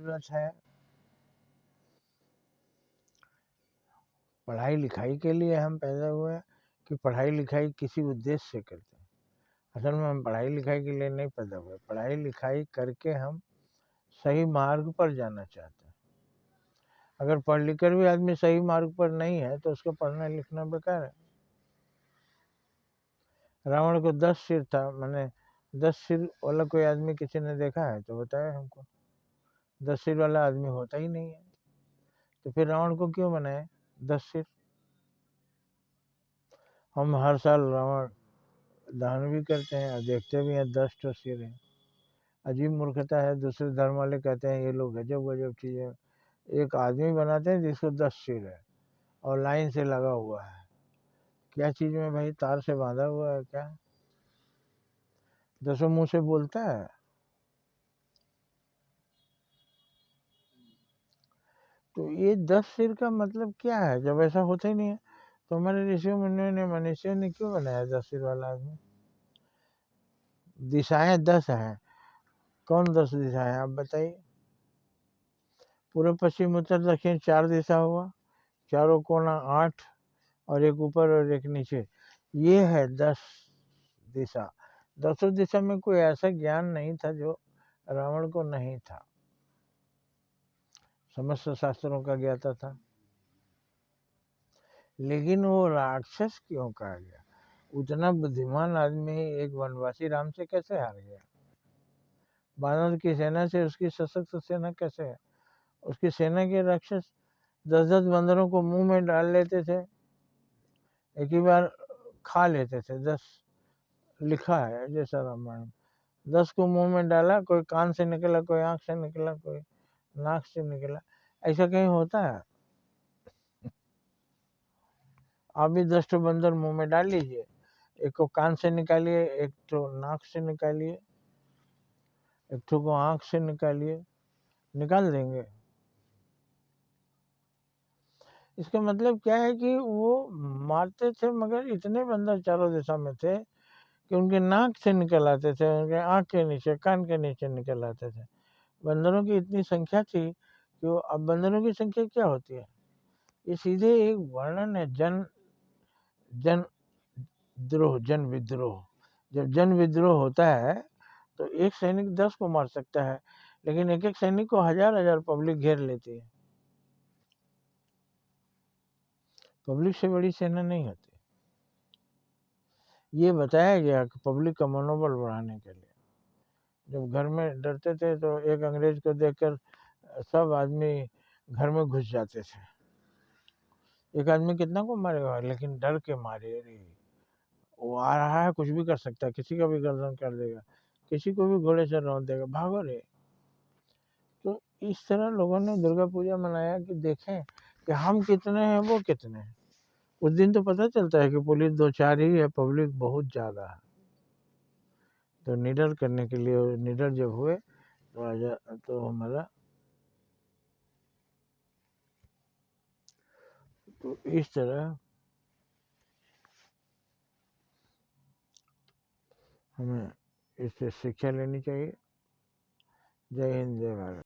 ज़रूरत है। पढ़ाई लिखाई के लिए हम पैदा हुए कि पढ़ाई लिखाई किसी उद्देश्य से करते हैं? असल में हम पढ़ाई लिखाई के लिए नहीं पैदा हुए, पढ़ाई लिखाई करके हम सही मार्ग पर जाना चाहते हैं। अगर पढ़ लिख कर भी आदमी सही मार्ग पर नहीं है तो उसका पढ़ना लिखना बेकार है। रावण को 10 सिर था, मैंने 10 सिर वाला कोई आदमी किसी ने देखा है तो बताया हमको। 10 सिर वाला आदमी होता ही नहीं है, तो फिर रावण को क्यों बनाए 10 सिर? हम हर साल रावण दहन भी करते हैं और देखते भी हैं 10 तो सिर हैं। अजीब मूर्खता है। दूसरे धर्म वाले कहते हैं ये लोग गजब गजब चीज़ें, एक आदमी बनाते हैं जिसको 10 सिर है और लाइन से लगा हुआ है। क्या चीज़ में भाई, तार से बांधा हुआ है क्या? 10 मुंह से बोलता है? तो ये 10 सिर का मतलब क्या है? जब ऐसा होता ही नहीं है तो हमारे ऋषियों मुनियों ने मनुष्यों ने क्यों बनाया 10 सिर वाला आदमी? दिशाएं 10 हैं, कौन 10 दिशाएं आप बताइए? पूर्व पश्चिम उत्तर दक्षिण 4 दिशा हुआ, चारों कोना 8 और एक ऊपर और एक नीचे, ये है 10 दिशा। 10 दिशा में कोई ऐसा ज्ञान नहीं था जो रावण को नहीं था, समस्त शास्त्रों का ज्ञाता था। लेकिन वो राक्षस क्यों कहा गया? उतना बुद्धिमान आदमी एक वनवासी राम से कैसे हार गया? बानर की सेना से उसकी सशक्त सेना कैसे है? उसकी सेना के राक्षस 10-10 बंदरों को मुंह में डाल लेते थे, एक ही बार खा लेते थे 10। लिखा है जैसा रामायण, 10 को मुंह में डाला, कोई कान से निकला, कोई आंख से निकला, कोई नाक से निकला। ऐसा कहीं होता है? आप भी 10 बंदर मुंह में डाल लीजिए, एक को कान से निकालिए, एक तो नाक से निकालिए, एक को आंख से निकालिए, निकाल देंगे। इसका मतलब क्या है कि वो मारते थे मगर इतने बंदर चारों दिशा में थे कि उनके नाक से निकल आते थे, उनके आंख के नीचे, कान के नीचे निकल आते थे। बंदरों की इतनी संख्या थी कि वो, अब बंदरों की संख्या क्या होती है? ये सीधे एक वर्णन है जन द्रोह, जन विद्रोह। जब जन विद्रोह होता है तो एक सैनिक 10 को मार सकता है, लेकिन एक एक सैनिक को हजार पब्लिक घेर लेती है। पब्लिक से बड़ी सेना नहीं होती। ये बताया गया कि पब्लिक का मनोबल बढ़ाने के लिए। जब घर में डरते थे तो एक अंग्रेज को देखकर सब आदमी घर में घुस जाते थे। एक आदमी कितना को मारेगा, लेकिन डर के मारे, अरे वो आ रहा है, कुछ भी कर सकता है, किसी का भी गर्दन कर देगा, किसी को भी घोड़े से रौंद देगा, भागो रे। तो इस तरह लोगों ने दुर्गा पूजा मनाया कि देखें कि हम कितने हैं, वो कितने हैं। उस दिन तो पता चलता है कि पुलिस 2-4 ही है, पब्लिक बहुत ज़्यादा है। तो निडर करने के लिए, निडर जब हुए तो हमारा, तो इस तरह हमें इससे शिक्षा लेनी चाहिए। जय हिंद, जय भारत।